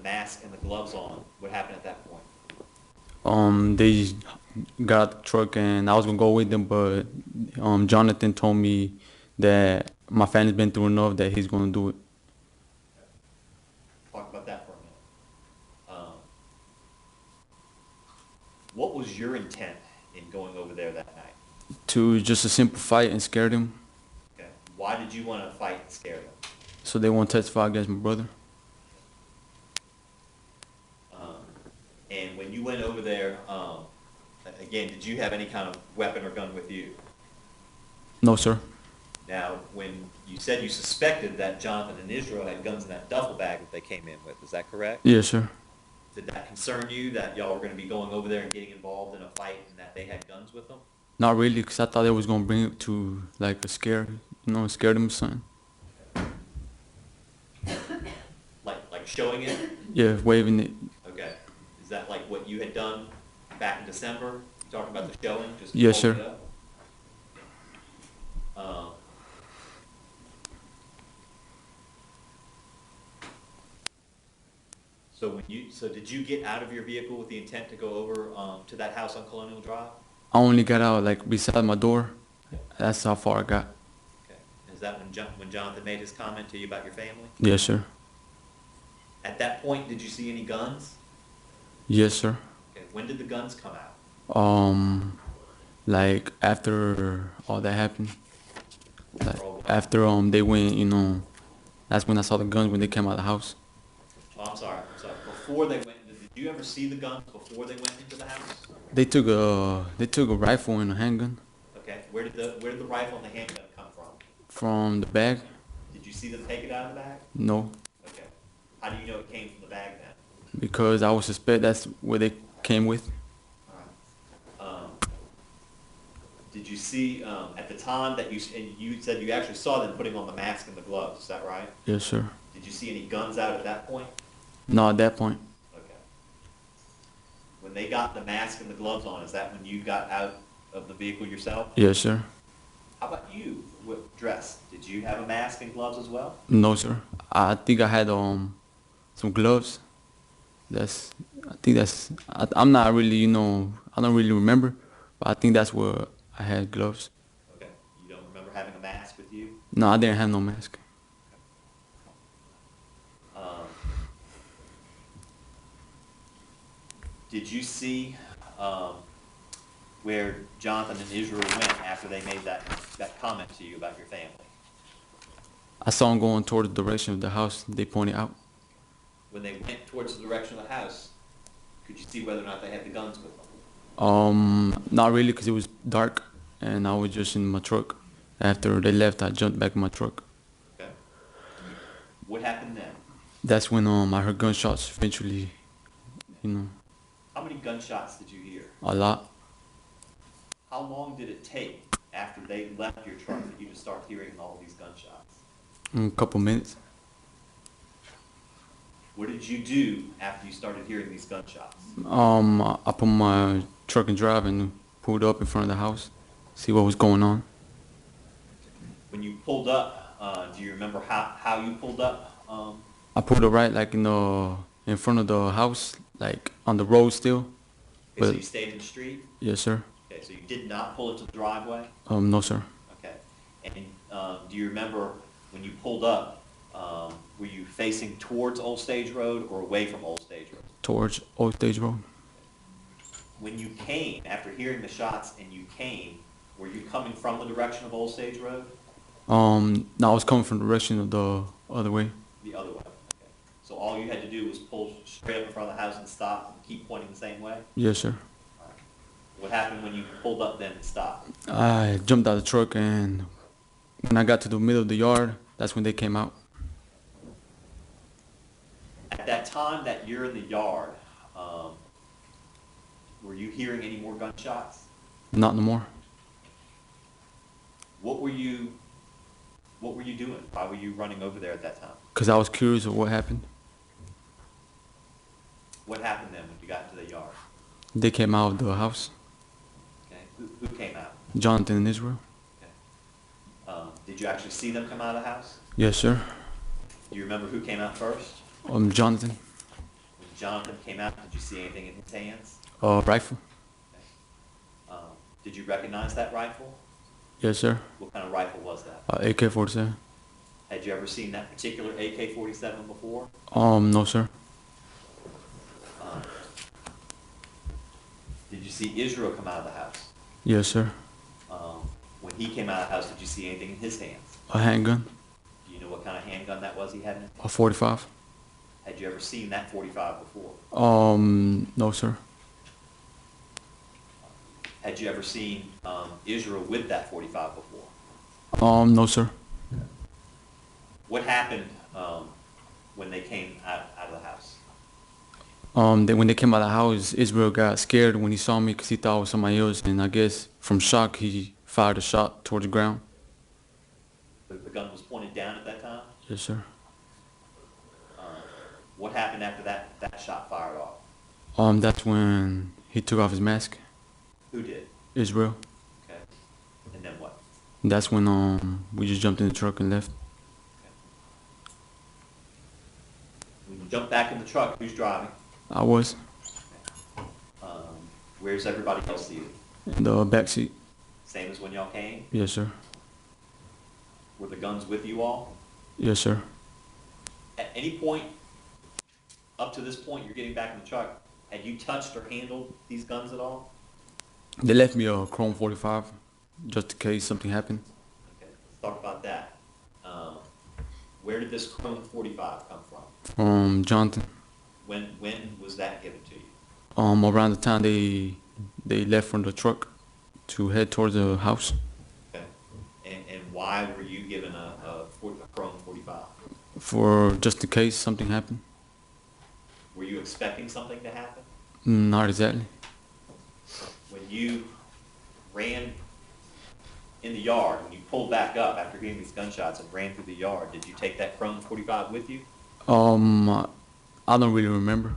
Speaker 2: mask and the gloves on, what happened at that point?
Speaker 4: They got out the truck and I was gonna go with them, but Jonathan told me that my family's been through enough that he's gonna do it.
Speaker 2: Talk about that for a minute. What was your intent in going over there that night?
Speaker 4: To just a simple fight and scare them,
Speaker 2: Okay. Why did you want to fight and scare them?
Speaker 4: so they won't testify against my brother.
Speaker 2: And when you went over there, again, did you have any kind of weapon or gun with you?
Speaker 4: No, sir.
Speaker 2: Now, when you said you suspected that Jonathan and Israel had guns in that duffel bag that they came in with, is that correct?
Speaker 4: Yes, sir.
Speaker 2: Did that concern you, that y'all were going to be going over there and getting involved in a fight and that they had guns with them?
Speaker 4: Not really, because I thought they was gonna bring it to like a scare, scare them or something.
Speaker 2: Like showing it?
Speaker 4: Yeah, waving it.
Speaker 2: Okay. Is that like what you had done back in December? You talking about the showing? Just
Speaker 4: Yes,
Speaker 2: holding
Speaker 4: sir.
Speaker 2: it up? So did you get out of your vehicle with the intent to go over to that house on Colonial Drive?
Speaker 4: I only got out like beside my door. That's how far I got.
Speaker 2: Okay. Is that when Jonathan made his comment to you about your family?
Speaker 4: Yes, sir.
Speaker 2: At that point, did you see any guns?
Speaker 4: Yes, sir.
Speaker 2: Okay. When did the guns come out?
Speaker 4: Like after all that happened, like after they went, that's when I saw the guns when they came out of the house.
Speaker 2: Oh, I'm sorry. Before they went, did you ever see the guns before they went into the house?
Speaker 4: They took a rifle and a handgun
Speaker 2: Okay. Where did the rifle and the handgun come from?
Speaker 4: from the bag.
Speaker 2: Did you see them take it out of the bag?
Speaker 4: No,
Speaker 2: Okay. How do you know it came from the bag then?
Speaker 4: because I would suspect that's where they came with.
Speaker 2: Did you see at the time that you said you actually saw them putting on the mask and the gloves? Is that right?
Speaker 4: Yes, sir.
Speaker 2: Did you see any guns out at that point?
Speaker 4: No, at that point.
Speaker 2: Okay. When they got the mask and the gloves on, is that when you got out of the vehicle yourself?
Speaker 4: Yes, sir.
Speaker 2: How about you? What dress? Did you have a mask and gloves as well?
Speaker 4: No, sir. I think I had some gloves. I'm not really, I don't really remember, but I think that's where I had gloves.
Speaker 2: Okay. You don't remember having a mask with you?
Speaker 4: No, I didn't have no mask.
Speaker 2: Did you see where Jonathan and Israel went after they made that comment to you about your family?
Speaker 4: I saw them going toward the direction of the house they pointed out.
Speaker 2: When they went towards the direction of the house, could you see whether or not they had the guns with them?
Speaker 4: Not really, because it was dark and I was just in my truck. After they left, I jumped back in my truck.
Speaker 2: Okay. What happened then?
Speaker 4: That's when I heard gunshots eventually,
Speaker 2: How many gunshots did you hear?
Speaker 4: a lot.
Speaker 2: How long did it take after they left your truck for you to start hearing all these gunshots?
Speaker 4: A couple minutes.
Speaker 2: What did you do after you started hearing these gunshots?
Speaker 4: I put my truck in drive and pulled up in front of the house, see what was going on.
Speaker 2: When you pulled up, do you remember how you pulled up?
Speaker 4: I pulled up right like in front of the house, like on the road still,
Speaker 2: Okay, so
Speaker 4: But
Speaker 2: you stayed in the street?
Speaker 4: yes, sir.
Speaker 2: Okay, so you did not pull into the driveway?
Speaker 4: No, sir.
Speaker 2: Okay. And do you remember when you pulled up, were you facing towards Old Stage Road or away from Old Stage Road?
Speaker 4: Towards Old Stage Road.
Speaker 2: When you came, after hearing the shots and you came, were you coming from the direction of Old Stage Road?
Speaker 4: No, I was coming from the direction of the other way.
Speaker 2: The other way? Okay. So all you had to do was pull straight up in front of the house and stop and keep pointing the same way?
Speaker 4: Yes, sir.
Speaker 2: All right. What happened when you pulled up then and stopped?
Speaker 4: I jumped out of the truck, and when I got to the middle of the yard, that's when they came out.
Speaker 2: At that time that you're in the yard, were you hearing any more gunshots?
Speaker 4: Not no more.
Speaker 2: What were you doing? Why were you running over there at that time?
Speaker 4: Because I was curious of what happened.
Speaker 2: What happened then when you got into the yard?
Speaker 4: They came out of the house.
Speaker 2: Okay. Who came out?
Speaker 4: Jonathan and Israel.
Speaker 2: Okay. Did you actually see them come out of the house?
Speaker 4: Yes, sir.
Speaker 2: Do you remember who came out first?
Speaker 4: Jonathan.
Speaker 2: When Jonathan came out, did you see anything in his hands?
Speaker 4: Rifle.
Speaker 2: Okay. Did you recognize that rifle?
Speaker 4: Yes, sir.
Speaker 2: What kind of rifle was that?
Speaker 4: AK-47.
Speaker 2: Had you ever seen that particular AK-47 before?
Speaker 4: No, sir.
Speaker 2: Did you see Israel come out of the house?
Speaker 4: Yes, sir.
Speaker 2: When he came out of the house, did you see anything in his hands?
Speaker 4: A handgun.
Speaker 2: Do you know what kind of handgun that was he had in his
Speaker 4: A
Speaker 2: hand?
Speaker 4: 45.
Speaker 2: Had you ever seen that 45 before?
Speaker 4: No, sir.
Speaker 2: Had you ever seen Israel with that 45 before?
Speaker 4: No, sir.
Speaker 2: What happened when they came out of the house?
Speaker 4: When they came out of the house, Israel got scared when he saw me because he thought it was somebody else, and I guess from shock he fired a shot towards the ground.
Speaker 2: The gun was pointed down at that time?
Speaker 4: Yes, sir.
Speaker 2: What happened after that shot fired off?
Speaker 4: That's when he took off his mask.
Speaker 2: Who did?
Speaker 4: Israel.
Speaker 2: Okay. And then what?
Speaker 4: That's when we just jumped in the truck and left.
Speaker 2: Okay. When you jump back in the truck, who's driving?
Speaker 4: I was
Speaker 2: Where's everybody else seated?
Speaker 4: in the back seat.
Speaker 2: Same as when y'all came?
Speaker 4: Yes, sir.
Speaker 2: Were the guns with you all?
Speaker 4: Yes, sir.
Speaker 2: At any point, up to this point, you're getting back in the truck, had you touched or handled these guns at all?
Speaker 4: They left me a Chrome 45 just in case something happened.
Speaker 2: Okay, let's talk about that. Where did this Chrome 45 come from?
Speaker 4: From Jonathan.
Speaker 2: When was that given to you?
Speaker 4: Around the time they left from the truck to head towards the house.
Speaker 2: Okay. And why were you given a Chrome 45?
Speaker 4: For just in case something happened.
Speaker 2: Were you expecting something to happen?
Speaker 4: Not exactly.
Speaker 2: When you ran in the yard, when you pulled back up after hearing these gunshots and ran through the yard, did you take that Chrome 45 with you?
Speaker 4: I don't really remember.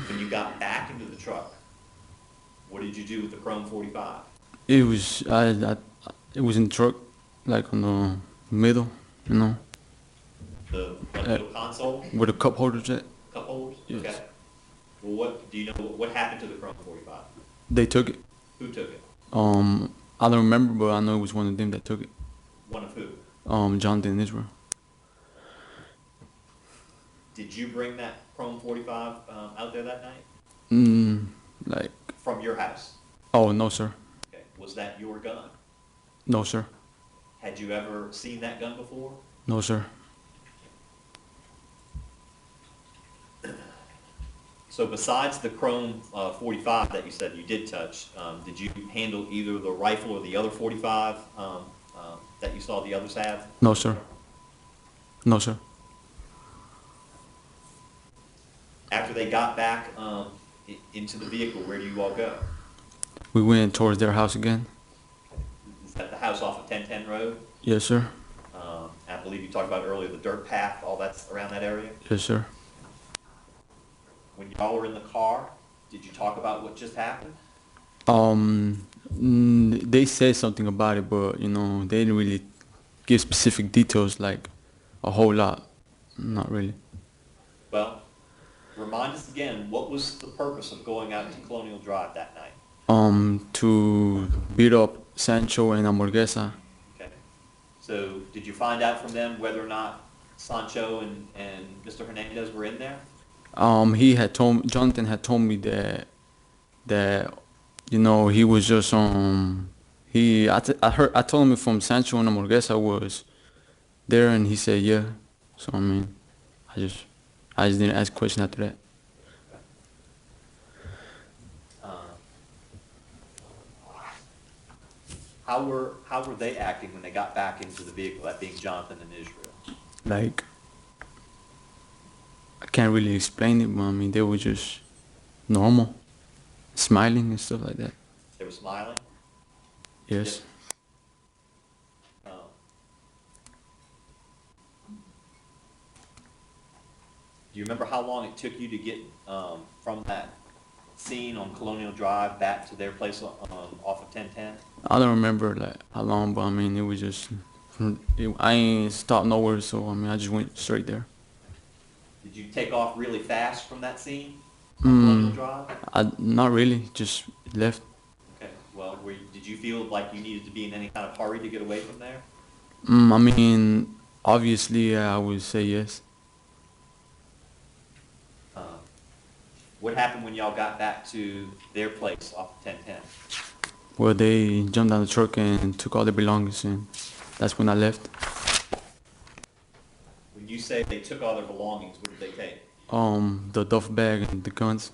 Speaker 2: When you got back into the truck, what did you do with the Chrome 45?
Speaker 4: It was it was in the truck, like on the middle, you know,
Speaker 2: The middle console?
Speaker 4: where the cup holders at.
Speaker 2: Cup holders?
Speaker 4: Yes.
Speaker 2: Okay. Well, what do you know? What happened to the Chrome 45?
Speaker 4: They took it.
Speaker 2: Who took it?
Speaker 4: I don't remember, but I know it was one of them that took it.
Speaker 2: One of who?
Speaker 4: Jonathan and Israel.
Speaker 2: Did you bring that Chrome 45 out there that night?
Speaker 4: Like,
Speaker 2: From your house?
Speaker 4: oh, no, sir.
Speaker 2: Okay. Was that your gun?
Speaker 4: No, sir.
Speaker 2: Had you ever seen that gun before?
Speaker 4: No, sir.
Speaker 2: So besides the Chrome 45 that you said you did touch, did you handle either the rifle or the other 45 that you saw the others have?
Speaker 4: No, sir. No, sir.
Speaker 2: After they got back into the vehicle, where do you all go?
Speaker 4: We went towards their house again.
Speaker 2: Is that the house off of 1010 Road?
Speaker 4: Yes, sir.
Speaker 2: I believe you talked about earlier the dirt path, all that's around that area.
Speaker 4: Yes, sir.
Speaker 2: When y'all were in the car, did you talk about what just happened?
Speaker 4: They said something about it, but you know, they didn't really give specific details, like a whole lot. Not really.
Speaker 2: Well, Remind us again, what was the purpose of going out to Colonial Drive that night?
Speaker 4: To beat up Sancho and Hamburguesa.
Speaker 2: Okay. So did you find out from them whether or not Sancho and Mr. Hernandez were in there?
Speaker 4: Jonathan had told me that you know he was just I told him from Sancho and Hamburguesa was there, and he said yeah. So I mean, I just didn't ask a question after that.
Speaker 2: How were they acting when they got back into the vehicle, that being Jonathan and Israel?
Speaker 4: Like, I can't really explain it, but I mean, they were just normal, smiling and stuff like that.
Speaker 2: They were smiling?
Speaker 4: Yes.
Speaker 2: Do you remember how long it took you to get from that scene on Colonial Drive back to their place off of 1010?
Speaker 4: I don't remember like how long, but I mean, it was just, I ain't stopped nowhere, so I mean, I just went straight there.
Speaker 2: Did you take off really fast from that scene on Colonial Drive?
Speaker 4: Not really, just left.
Speaker 2: Okay, well, did you feel like you needed to be in any kind of hurry to get away from there?
Speaker 4: I mean, obviously, I would say yes.
Speaker 2: What happened when y'all got back to their place off of 1010?
Speaker 4: Well, they jumped on the truck and took all their belongings, and that's when I left.
Speaker 2: When you say they took all their belongings, what did they take?
Speaker 4: The duffel bag and the guns.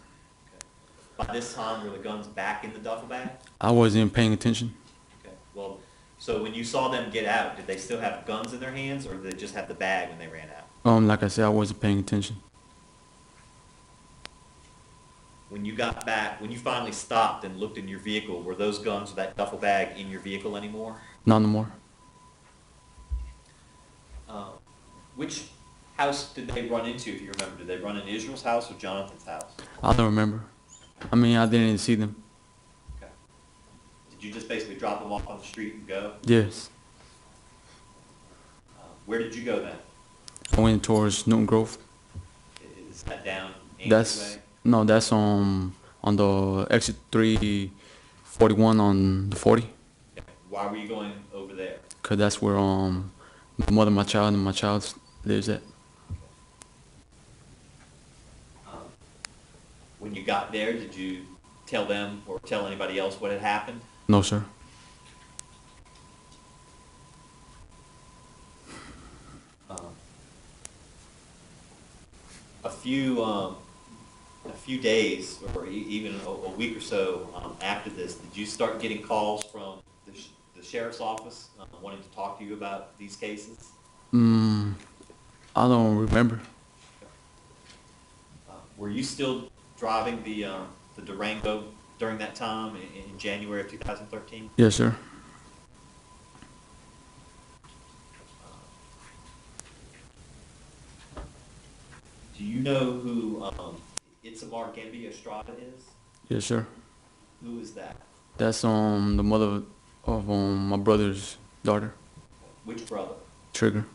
Speaker 2: Okay. By this time, were the guns back in the duffel bag?
Speaker 4: I wasn't paying attention.
Speaker 2: Okay. Well, so when you saw them get out, did they still have guns in their hands, or did they just have the bag when they ran out?
Speaker 4: Like I said, I wasn't paying attention.
Speaker 2: When you got back, when you finally stopped and looked in your vehicle, were those guns or that duffel bag in your vehicle anymore?
Speaker 4: Not no more.
Speaker 2: Which house did they run into, if you remember? Did they run in Israel's house or Jonathan's house?
Speaker 4: I don't remember. I mean, I didn't see them.
Speaker 2: Okay. Did you just basically drop them off on the street and go?
Speaker 4: Yes.
Speaker 2: Where did you go then?
Speaker 4: I went towards Newton Grove.
Speaker 2: Is that down
Speaker 4: That's
Speaker 2: Ainsley Way?
Speaker 4: no, that's on the exit 341 on the 40.
Speaker 2: Okay. Why were you going over there?
Speaker 4: Cause that's where the mother of my child and my child lives at.
Speaker 2: When you got there, did you tell them or tell anybody else what had happened?
Speaker 4: No, sir.
Speaker 2: A few days or even a week or so after this, did you start getting calls from the sheriff's office wanting to talk to you about these cases?
Speaker 4: I don't remember.
Speaker 2: Were you still driving the Durango during that time in January of 2013?
Speaker 4: Yes, sir.
Speaker 2: Do you know who Itzamar Gambia Estrada is?
Speaker 4: Yes, sir.
Speaker 2: Who is that?
Speaker 4: That's the mother of my brother's daughter.
Speaker 2: Which brother?
Speaker 4: Trigger.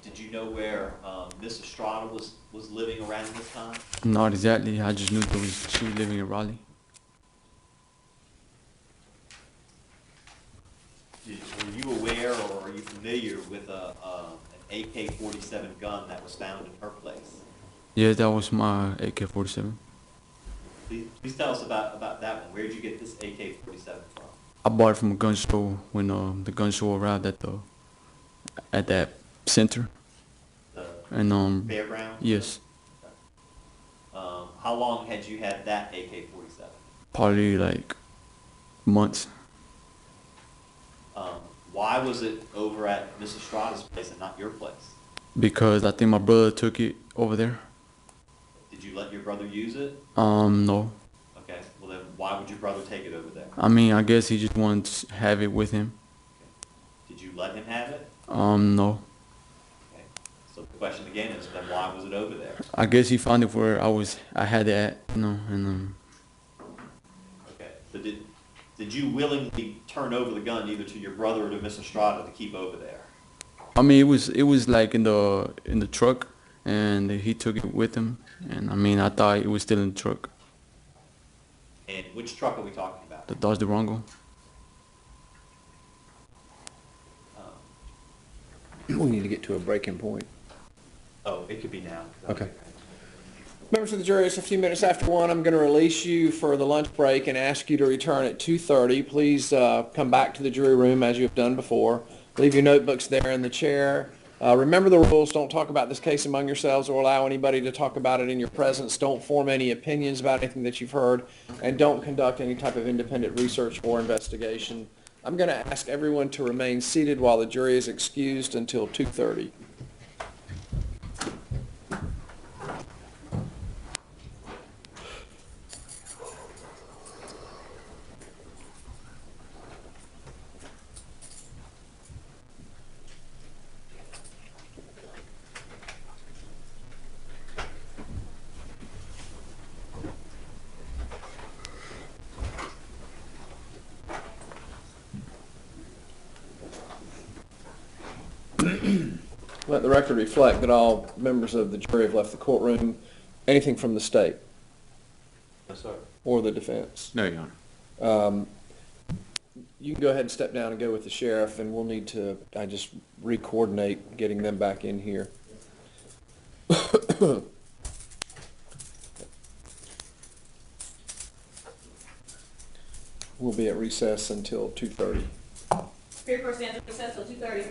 Speaker 2: Did you know where Miss Estrada was living around this time?
Speaker 4: Not exactly. I just knew she was living in Raleigh.
Speaker 2: Were you aware or are you familiar with an AK-47 gun that was found in her place?
Speaker 4: Yeah, that was my AK-47.
Speaker 2: Please tell us about that one. Where did you get this AK-47 from?
Speaker 4: I bought it from a gun show when the gun show arrived at that center. And
Speaker 2: Fairground?
Speaker 4: yes.
Speaker 2: How long had you had that AK-47?
Speaker 4: Probably like months.
Speaker 2: Why was it over at Miss Estrada's place and not your place?
Speaker 4: Because I think my brother took it over there.
Speaker 2: Did you let your brother use it?
Speaker 4: No.
Speaker 2: Okay, well then why would your brother take it over there?
Speaker 4: I mean, I guess he just wanted to have it with him.
Speaker 2: Okay. Did you let him have it?
Speaker 4: No.
Speaker 2: Okay. So the question again is then why was it over there?
Speaker 4: I guess he found it where I had it at, and
Speaker 2: Okay, so did you willingly turn over the gun either to your brother or to Miss Estrada to keep over there?
Speaker 4: I mean, it was like in the truck, and he took it with him. And I mean, I thought it was still in the truck.
Speaker 2: And which truck are we talking about?
Speaker 4: The Dodge Durango.
Speaker 1: We need to get to a breaking point.
Speaker 2: Oh, it could be now.
Speaker 1: Okay. Members of the jury, it's a few minutes after 1. I'm going to release you for the lunch break and ask you to return at 2:30. Please come back to the jury room as you have done before. Leave your notebooks there in the chair. Remember the rules. Don't talk about this case among yourselves or allow anybody to talk about it in your presence. Don't form any opinions about anything that you've heard, and don't conduct any type of independent research or investigation. I'm going to ask everyone to remain seated while the jury is excused until 2:30. Let the record reflect that all members of the jury have left the courtroom. Anything from the state
Speaker 2: No, sir.
Speaker 1: or the defense?
Speaker 5: No, Your Honor.
Speaker 1: You can go ahead and step down and go with the sheriff, and we'll need to, I just re-coordinate getting them back in here. We'll be at recess until 2:30.
Speaker 3: Superior Court stands at recess till 2:30.